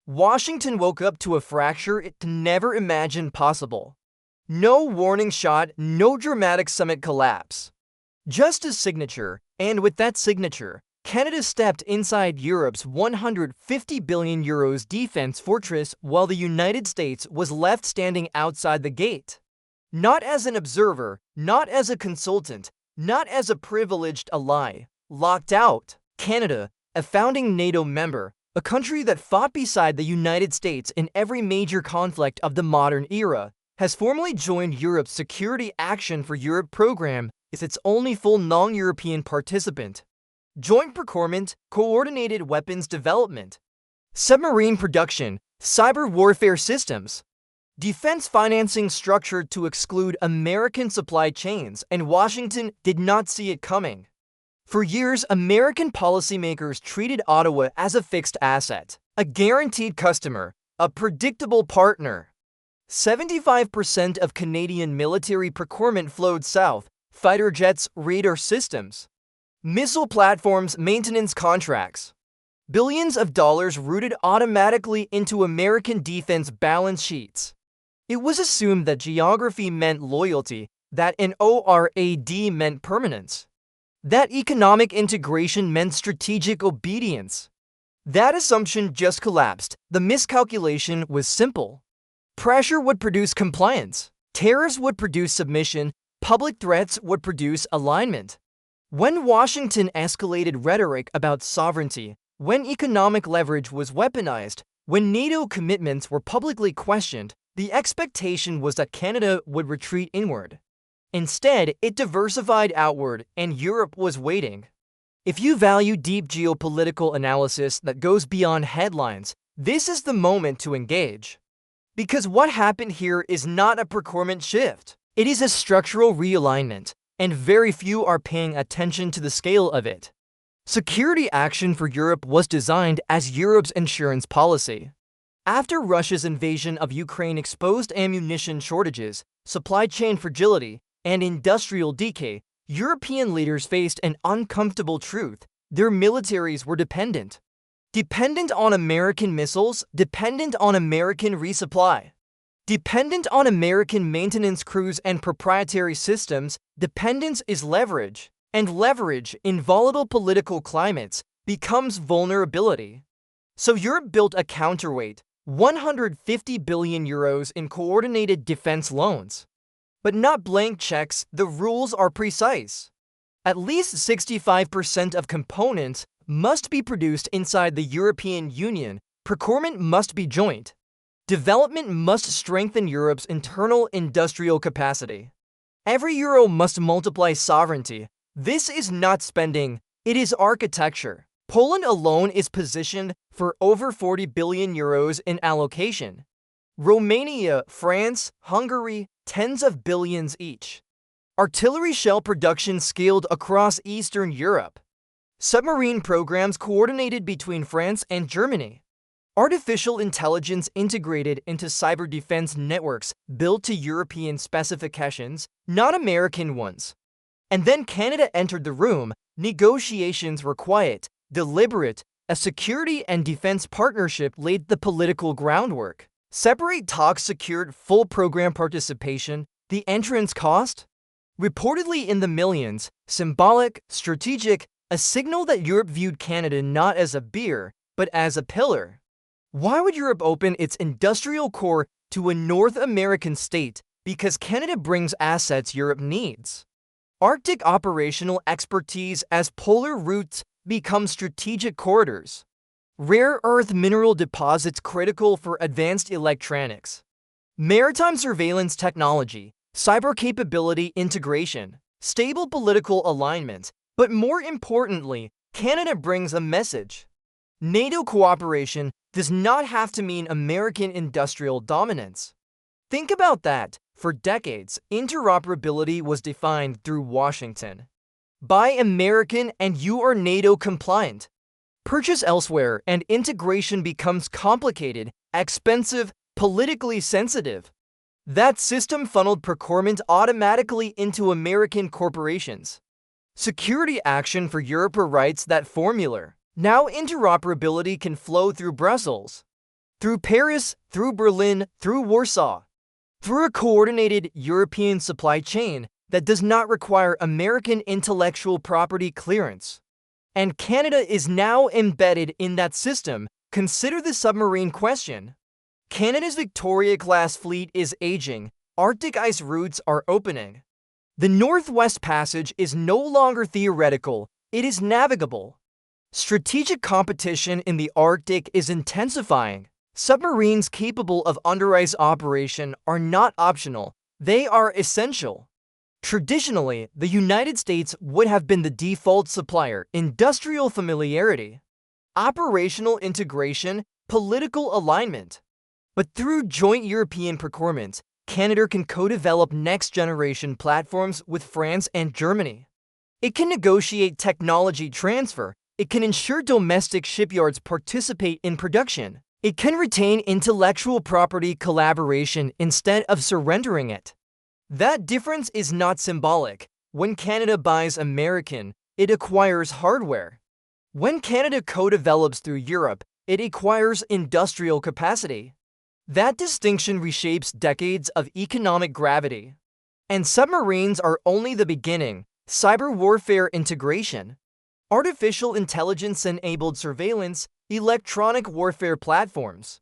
Washington woke up to a fracture it never imagined possible. No warning shot, no dramatic summit collapse. Just a signature, and with that signature, Canada stepped inside Europe's €150 billion defense fortress while the United States was left standing outside the gate. Not as an observer, not as a consultant, not as a privileged ally. Locked out. Canada, a founding NATO member, a country that fought beside the United States in every major conflict of the modern era, has formally joined Europe's Security Action for Europe program as its only full non-European participant. Joint procurement, coordinated weapons development, submarine production, cyber warfare systems, defense financing structured to exclude American supply chains, and Washington did not see it coming. For years, American policymakers treated Ottawa as a fixed asset, a guaranteed customer, a predictable partner. 75% of Canadian military procurement flowed south: fighter jets, radar systems, missile platforms, maintenance contracts. Billions of dollars routed automatically into American defense balance sheets. It was assumed that geography meant loyalty, that an ORAD meant permanence, that economic integration meant strategic obedience. That assumption just collapsed. The miscalculation was simple. Pressure would produce compliance. Tariffs would produce submission. Public threats would produce alignment. When Washington escalated rhetoric about sovereignty, when economic leverage was weaponized, when NATO commitments were publicly questioned, the expectation was that Canada would retreat inward. Instead, it diversified outward, and Europe was waiting. If you value deep geopolitical analysis that goes beyond headlines, this is the moment to engage. Because what happened here is not a procurement shift. It is a structural realignment, and very few are paying attention to the scale of it. Security Action for Europe was designed as Europe's insurance policy. After Russia's invasion of Ukraine exposed ammunition shortages, supply chain fragility, and industrial decay, European leaders faced an uncomfortable truth: their militaries were dependent. Dependent on American missiles, dependent on American resupply, dependent on American maintenance crews and proprietary systems. Dependence is leverage, and leverage in volatile political climates becomes vulnerability. So Europe built a counterweight: €150 billion in coordinated defense loans. But not blank checks. The rules are precise. At least 65% of components must be produced inside the European Union. Procurement must be joint. Development must strengthen Europe's internal industrial capacity. Every euro must multiply sovereignty. This is not spending, it is architecture. Poland alone is positioned for over €40 billion in allocation. Romania, France, Hungary, tens of billions each. Artillery shell production scaled across Eastern Europe. Submarine programs coordinated between France and Germany. Artificial intelligence integrated into cyber defense networks built to European specifications, not American ones. And then Canada entered the room. Negotiations were quiet, deliberate. A security and defense partnership laid the political groundwork. Separate talks secured full program participation. The entrance cost? Reportedly in the millions. Symbolic, strategic, a signal that Europe viewed Canada not as a beer, but as a pillar. Why would Europe open its industrial core to a North American state? Because Canada brings assets Europe needs. Arctic operational expertise as polar routes become strategic corridors. Rare earth mineral deposits critical for advanced electronics. Maritime surveillance technology, cyber capability integration, stable political alignment. But more importantly, Canada brings a message. NATO cooperation does not have to mean American industrial dominance. Think about that. For decades, interoperability was defined through Washington. Buy American and you are NATO compliant. Purchase elsewhere and integration becomes complicated, expensive, politically sensitive. That system funneled procurement automatically into American corporations. Security Action for Europe rewrites that formula. Now interoperability can flow through Brussels. through Paris, through Berlin, through Warsaw, through a coordinated European supply chain that does not require American intellectual property clearance. And Canada is now embedded in that system. Consider the submarine question. Canada's Victoria-class fleet is aging, Arctic ice routes are opening. The Northwest Passage is no longer theoretical, it is navigable. Strategic competition in the Arctic is intensifying. Submarines capable of under-ice operation are not optional, they are essential. Traditionally, the United States would have been the default supplier. Industrial familiarity, operational integration, political alignment. But through joint European procurement, Canada can co-develop next-generation platforms with France and Germany. It can negotiate technology transfer. It can ensure domestic shipyards participate in production. It can retain intellectual property collaboration instead of surrendering it. That difference is not symbolic. When Canada buys American, it acquires hardware. When Canada co-develops through Europe, it acquires industrial capacity. That distinction reshapes decades of economic gravity. And submarines are only the beginning. Cyber warfare integration, artificial intelligence-enabled surveillance, electronic warfare platforms,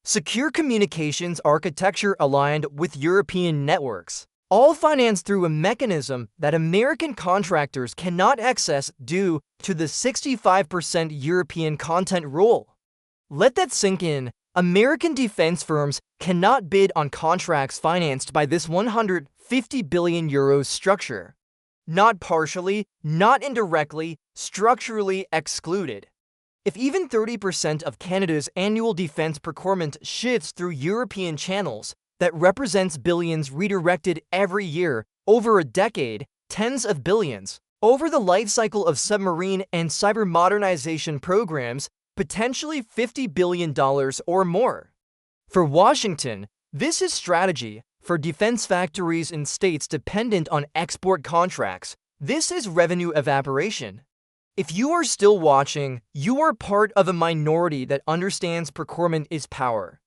secure communications architecture aligned with European networks, all financed through a mechanism that American contractors cannot access due to the 65% European content rule. Let that sink in. American defense firms cannot bid on contracts financed by this 150 billion euros structure. Not partially, not indirectly, structurally excluded. If even 30% of Canada's annual defense procurement shifts through European channels, that represents billions redirected every year, over a decade, tens of billions, over the life cycle of submarine and cyber modernization programs, potentially $50 billion or more. For Washington, this is strategy. For defense factories in states dependent on export contracts, this is revenue evaporation. If you are still watching, you are part of a minority that understands procurement is power.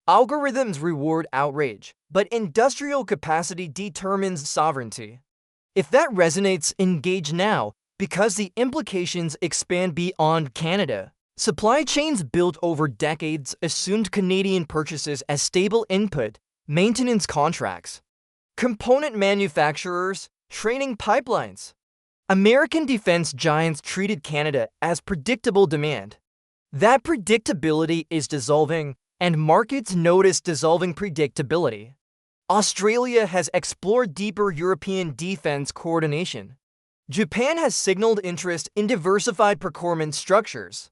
Algorithms reward outrage, but industrial capacity determines sovereignty. If that resonates, engage now, because the implications expand beyond Canada. Supply chains built over decades assumed Canadian purchases as stable input, maintenance contracts, component manufacturers, training pipelines. American defense giants treated Canada as predictable demand. That predictability is dissolving, and markets notice dissolving predictability. Australia has explored deeper European defense coordination. Japan has signaled interest in diversified procurement structures.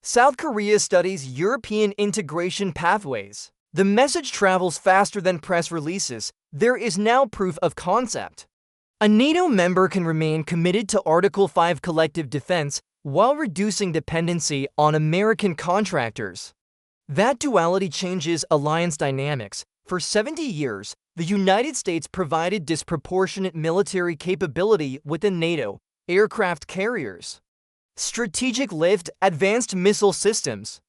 South Korea studies European integration pathways. The message travels faster than press releases. There is now proof of concept. A NATO member can remain committed to Article 5 collective defense while reducing dependency on American contractors. That duality changes alliance dynamics. For 70 years, the United States provided disproportionate military capability within NATO, aircraft carriers, strategic lift, advanced missile systems,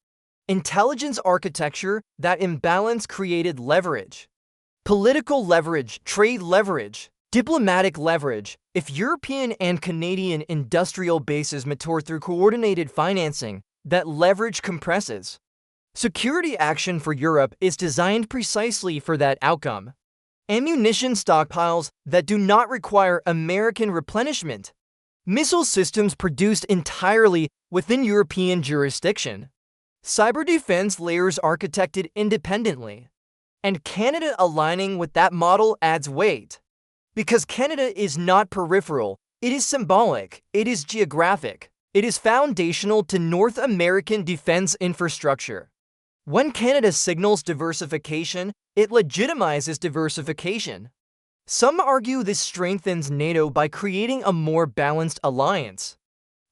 intelligence architecture. That imbalance created leverage. Political leverage, trade leverage, diplomatic leverage. If European and Canadian industrial bases mature through coordinated financing, that leverage compresses. Security action for Europe is designed precisely for that outcome. Ammunition stockpiles that do not require American replenishment. Missile systems produced entirely within European jurisdiction. Cyber defense layers architected independently. And Canada aligning with that model adds weight. Because Canada is not peripheral, it is symbolic, it is geographic, it is foundational to North American defense infrastructure. When Canada signals diversification, it legitimizes diversification. Some argue this strengthens NATO by creating a more balanced alliance.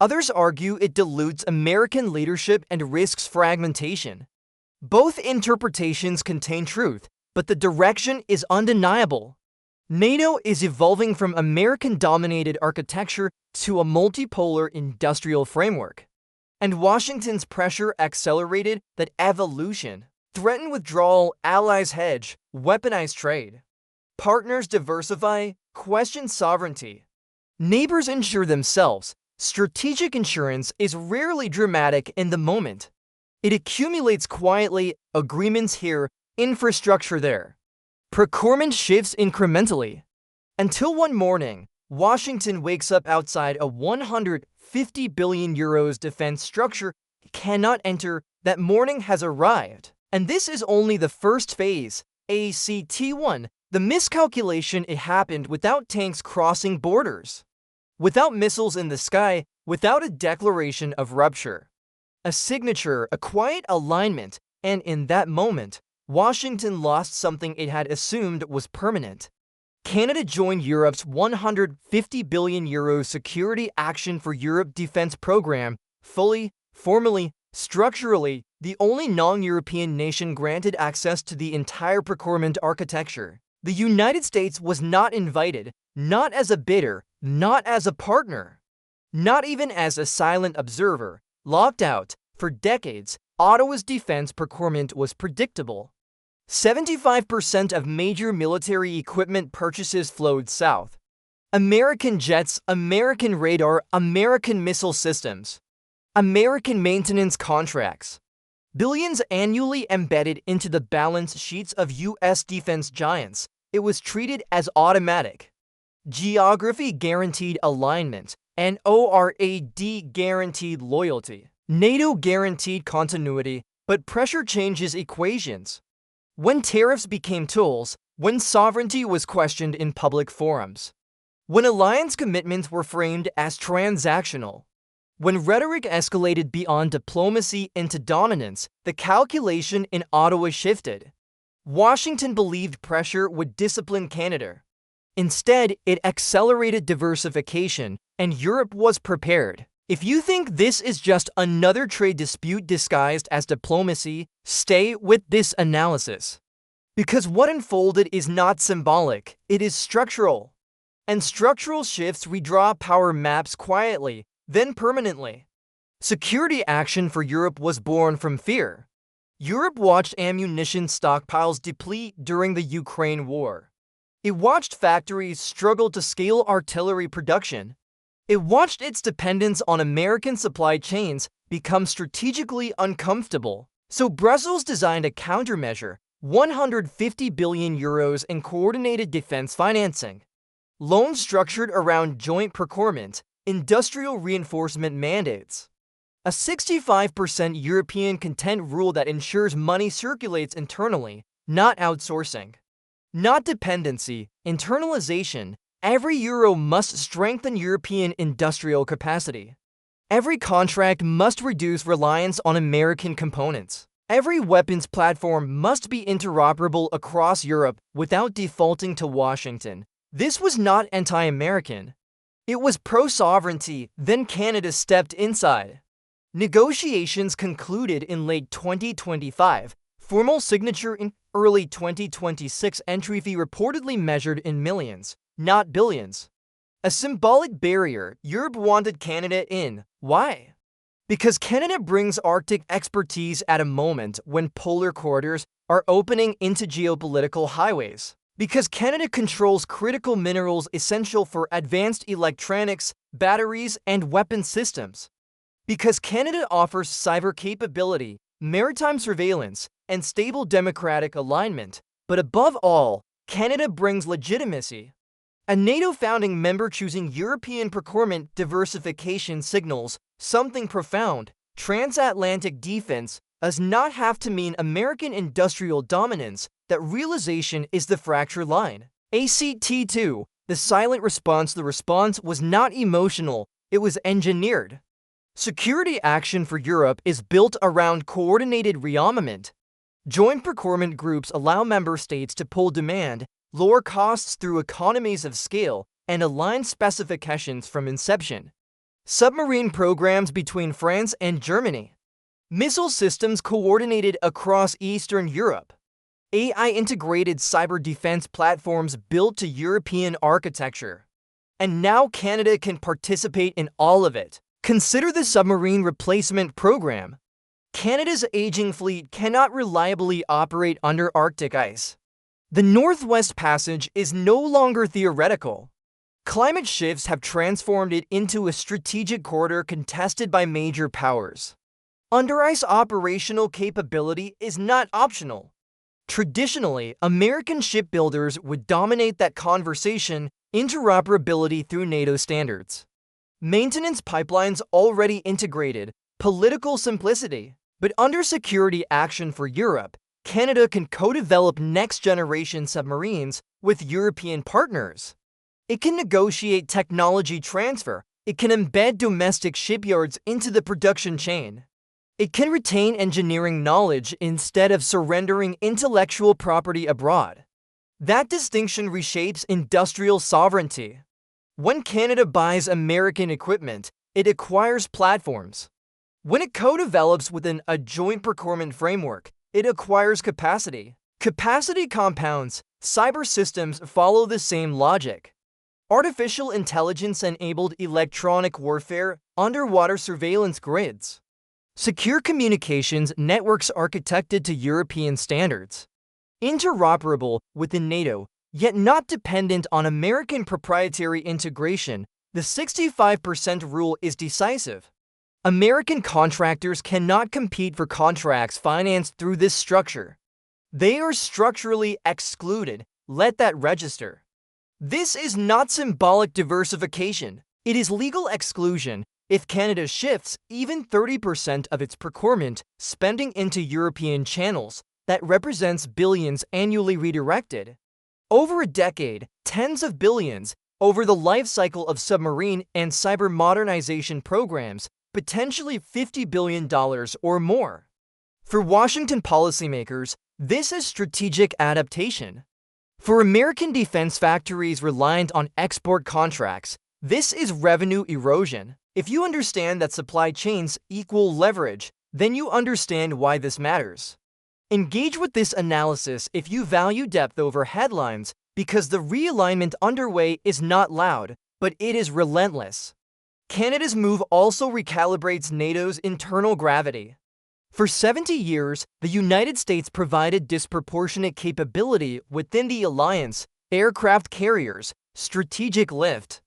Others argue it dilutes American leadership and risks fragmentation. Both interpretations contain truth, but the direction is undeniable. NATO is evolving from American-dominated architecture to a multipolar industrial framework. And Washington's pressure accelerated that evolution. Threaten withdrawal, allies hedge, weaponize trade. Partners diversify, question sovereignty. Neighbors insure themselves. Strategic insurance is rarely dramatic in the moment. It accumulates quietly, agreements here, infrastructure there. Procurement shifts incrementally. Until one morning, Washington wakes up outside a 150 billion euros defense structure it cannot enter. That morning has arrived. And this is only the first phase, ACT1. The miscalculation, it happened without tanks crossing borders, without missiles in the sky, without a declaration of rupture. A signature, a quiet alignment, and in that moment, Washington lost something it had assumed was permanent. Canada joined Europe's 150 billion euro Security Action for Europe defense program, fully, formally, structurally, the only non-European nation granted access to the entire procurement architecture. The United States was not invited, not as a bidder, not as a partner, not even as a silent observer. Locked out. For decades, Ottawa's defense procurement was predictable. 75% of major military equipment purchases flowed south. American jets, American radar, American missile systems, American maintenance contracts. Billions annually embedded into the balance sheets of U.S. defense giants. It was treated as automatic. Geography guaranteed alignment, and ORAD guaranteed loyalty. NATO guaranteed continuity, but pressure changes equations. When tariffs became tools, when sovereignty was questioned in public forums, when alliance commitments were framed as transactional, when rhetoric escalated beyond diplomacy into dominance, the calculation in Ottawa shifted. Washington believed pressure would discipline Canada. Instead, it accelerated diversification, and Europe was prepared. If you think this is just another trade dispute disguised as diplomacy, stay with this analysis. Because what unfolded is not symbolic, it is structural. And structural shifts redraw power maps quietly, then permanently. Security Action for Europe was born from fear. Europe watched ammunition stockpiles deplete during the Ukraine war. It watched factories struggle to scale artillery production. It watched its dependence on American supply chains become strategically uncomfortable. So Brussels designed a countermeasure, 150 billion euros in coordinated defense financing. Loans structured around joint procurement, industrial reinforcement mandates. A 65% European content rule that ensures money circulates internally, not outsourcing. Not dependency, internalization. Every euro must strengthen European industrial capacity. Every contract must reduce reliance on American components. Every weapons platform must be interoperable across Europe without defaulting to Washington. This was not anti-American. It was pro-sovereignty. Then Canada stepped inside. Negotiations concluded in late 2025. Formal signature in early 2026. Entry fee reportedly measured in millions, not billions. A symbolic barrier. Europe wanted Canada in. Why? Because Canada brings Arctic expertise at a moment when polar corridors are opening into geopolitical highways. Because Canada controls critical minerals essential for advanced electronics, batteries, and weapon systems. Because Canada offers cyber capability, maritime surveillance, and stable democratic alignment. But above all, Canada brings legitimacy. A NATO founding member choosing European procurement diversification signals something profound. Transatlantic defense does not have to mean American industrial dominance. That realization is the fracture line. ACT2, the silent response. The response was not emotional, it was engineered. Security Action for Europe is built around coordinated rearmament. Joint procurement groups allow member states to pull demand, lower costs through economies of scale, and align specifications from inception. Submarine programs between France and Germany. Missile systems coordinated across Eastern Europe. AI-integrated cyber defense platforms built to European architecture. And now Canada can participate in all of it. Consider the submarine replacement program. Canada's aging fleet cannot reliably operate under Arctic ice. The Northwest Passage is no longer theoretical. Climate shifts have transformed it into a strategic corridor contested by major powers. Under ice operational capability is not optional. Traditionally, American shipbuilders would dominate that conversation, interoperability through NATO standards. Maintenance pipelines already integrated, political simplicity. But under security action for Europe, Canada can co-develop next-generation submarines with European partners. It can negotiate technology transfer. It can embed domestic shipyards into the production chain. It can retain engineering knowledge instead of surrendering intellectual property abroad. That distinction reshapes industrial sovereignty. When Canada buys American equipment, it acquires platforms. When it co-develops within a joint procurement framework, it acquires capacity. Capacity compounds. Cyber systems follow the same logic. Artificial intelligence-enabled electronic warfare, underwater surveillance grids. Secure communications networks architected to European standards. Interoperable within NATO, yet not dependent on American proprietary integration, the 65% rule is decisive. American contractors cannot compete for contracts financed through this structure. They are structurally excluded. Let that register. This is not symbolic diversification. It is legal exclusion. If Canada shifts even 30% of its procurement spending into European channels, that represents billions annually redirected. Over a decade, tens of billions, over the life cycle of submarine and cyber modernization programs, potentially $50 billion or more. For Washington policymakers, this is strategic adaptation. For American defense factories reliant on export contracts, this is revenue erosion. If you understand that supply chains equal leverage, then you understand why this matters. Engage with this analysis if you value depth over headlines, because the realignment underway is not loud, but it is relentless. Canada's move also recalibrates NATO's internal gravity. For 70 years, the United States provided disproportionate capability within the alliance, aircraft carriers, strategic lift,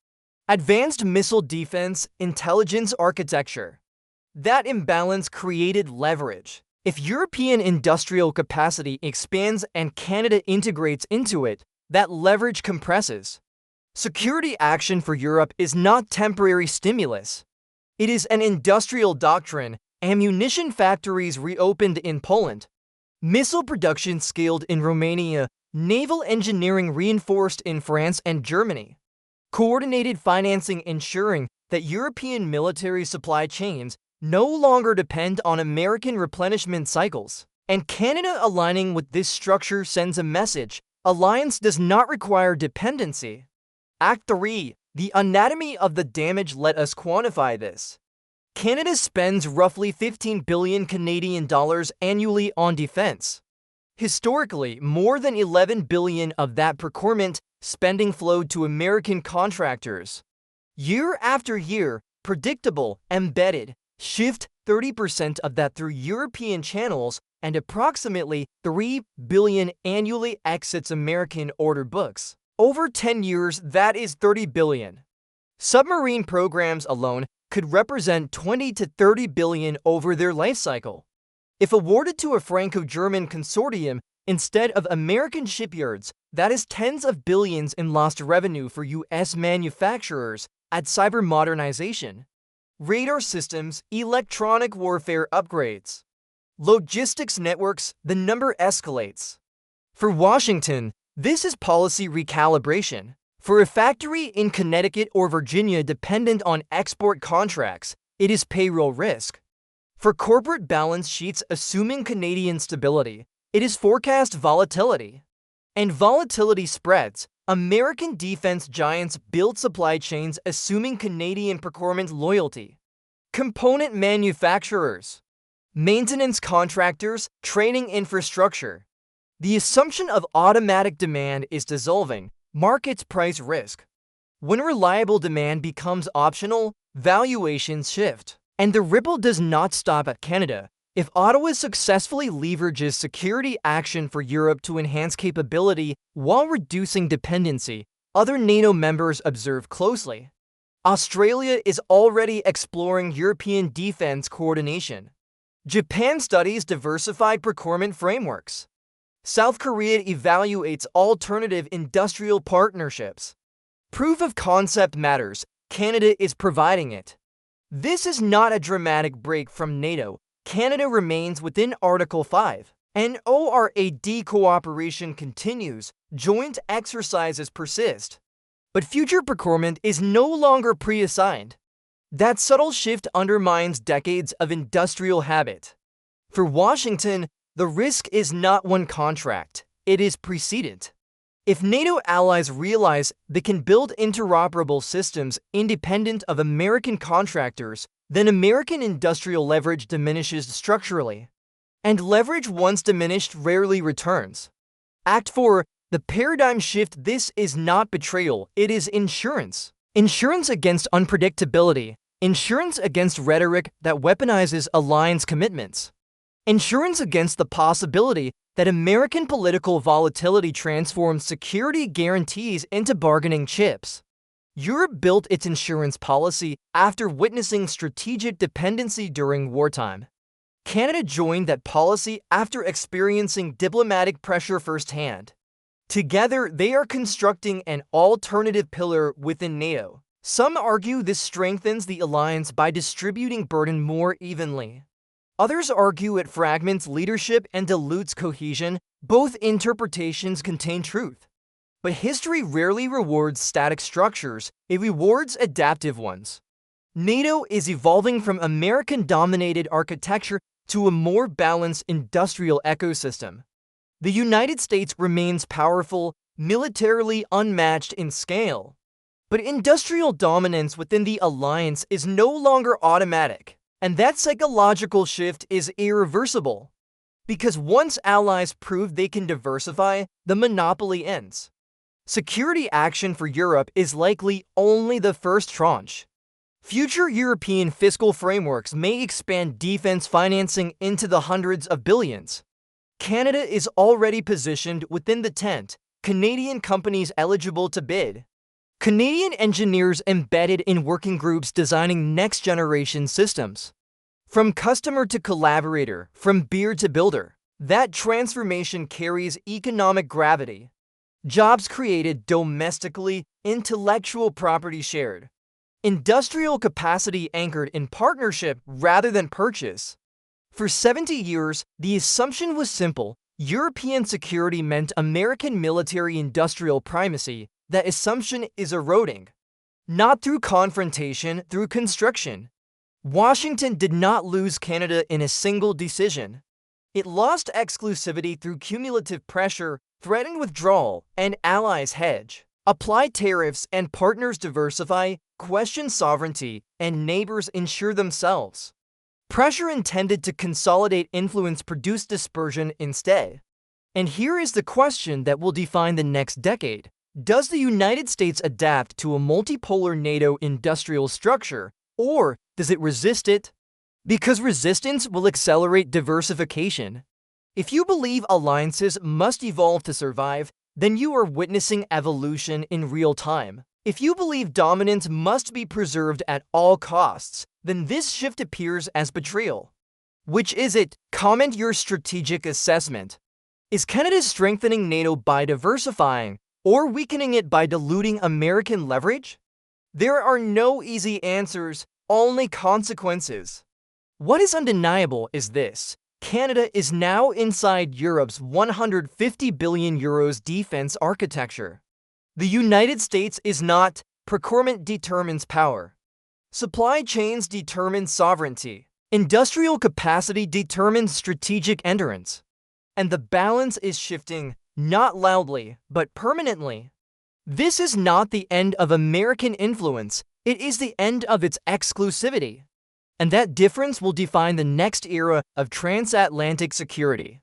advanced missile defense, intelligence architecture. That imbalance created leverage. If European industrial capacity expands and Canada integrates into it, that leverage compresses. Security action for Europe is not temporary stimulus. It is an industrial doctrine. Ammunition factories reopened in Poland. Missile production scaled in Romania. Naval engineering reinforced in France and Germany. Coordinated financing ensuring that European military supply chains no longer depend on American replenishment cycles. And Canada aligning with this structure sends a message. Alliance does not require dependency. Act 3. The anatomy of the damage. Let us quantify this. Canada spends roughly 15 billion Canadian dollars annually on defense. Historically, more than 11 billion of that procurement spending flowed to American contractors. Year after year, predictable, embedded, shift 30% of that through European channels, and approximately 3 billion annually exits American order books. Over 10 years, that is 30 billion. Submarine programs alone could represent 20 to 30 billion over their life cycle. If awarded to a Franco-German consortium instead of American shipyards, that is tens of billions in lost revenue for US manufacturers at cyber modernization. Radar systems, electronic warfare upgrades. Logistics networks, the number escalates. For Washington, this is policy recalibration. For a factory in Connecticut or Virginia dependent on export contracts, it is payroll risk. For corporate balance sheets assuming Canadian stability, it is forecast volatility. And volatility spreads. American defense giants build supply chains assuming Canadian procurement loyalty. Component manufacturers, maintenance contractors, training infrastructure. The assumption of automatic demand is dissolving. Markets price risk. When reliable demand becomes optional, valuations shift. And the ripple does not stop at Canada. If Ottawa successfully leverages security action for Europe to enhance capability while reducing dependency, other NATO members observe closely. Australia is already exploring European defense coordination. Japan studies diversified procurement frameworks. South Korea evaluates alternative industrial partnerships. Proof of concept matters. Canada is providing it. This is not a dramatic break from NATO. Canada remains within Article 5. NORAD cooperation continues. Joint exercises persist. But future procurement is no longer pre-assigned. That subtle shift undermines decades of industrial habit. For Washington, the risk is not one contract, it is precedent. If NATO allies realize they can build interoperable systems independent of American contractors, then American industrial leverage diminishes structurally. And leverage once diminished rarely returns. Act 4. The paradigm shift. This is not betrayal, it is insurance. Insurance against unpredictability. Insurance against rhetoric that weaponizes alliance commitments. Insurance against the possibility that American political volatility transforms security guarantees into bargaining chips. Europe built its insurance policy after witnessing strategic dependency during wartime. Canada joined that policy after experiencing diplomatic pressure firsthand. Together, they are constructing an alternative pillar within NATO. Some argue this strengthens the alliance by distributing burden more evenly. Others argue it fragments leadership and dilutes cohesion. Both interpretations contain truth. But history rarely rewards static structures, it rewards adaptive ones. NATO is evolving from American-dominated architecture to a more balanced industrial ecosystem. The United States remains powerful, militarily unmatched in scale. But industrial dominance within the alliance is no longer automatic, and that psychological shift is irreversible. Because once allies prove they can diversify, the monopoly ends. Security action for Europe is likely only the first tranche. Future European fiscal frameworks may expand defense financing into the hundreds of billions. Canada is already positioned within the tent, Canadian companies eligible to bid. Canadian engineers embedded in working groups designing next-generation systems. From customer to collaborator, from beer to builder, that transformation carries economic gravity. Jobs created domestically, intellectual property shared. Industrial capacity anchored in partnership rather than purchase. For 70 years, the assumption was simple. European security meant American military-industrial primacy. That assumption is eroding. Not through confrontation, through constriction. Washington did not lose Canada in a single decision. It lost exclusivity through cumulative pressure, threatened withdrawal, and allies hedge. Apply tariffs and partners diversify, question sovereignty, and neighbors insure themselves. Pressure intended to consolidate influence produced dispersion instead. And here is the question that will define the next decade. Does the United States adapt to a multipolar NATO industrial structure, or does it resist it? Because resistance will accelerate diversification. If you believe alliances must evolve to survive, then you are witnessing evolution in real time. If you believe dominance must be preserved at all costs, then this shift appears as betrayal. Which is it? Comment your strategic assessment. Is Canada strengthening NATO by diversifying, or weakening it by diluting American leverage? There are no easy answers, only consequences. What is undeniable is this: Canada is now inside Europe's 150 billion euros defense architecture. The United States is not. Procurement determines power. Supply chains determine sovereignty. Industrial capacity determines strategic endurance. And the balance is shifting, not loudly, but permanently. This is not the end of American influence, it is the end of its exclusivity. And that difference will define the next era of transatlantic security.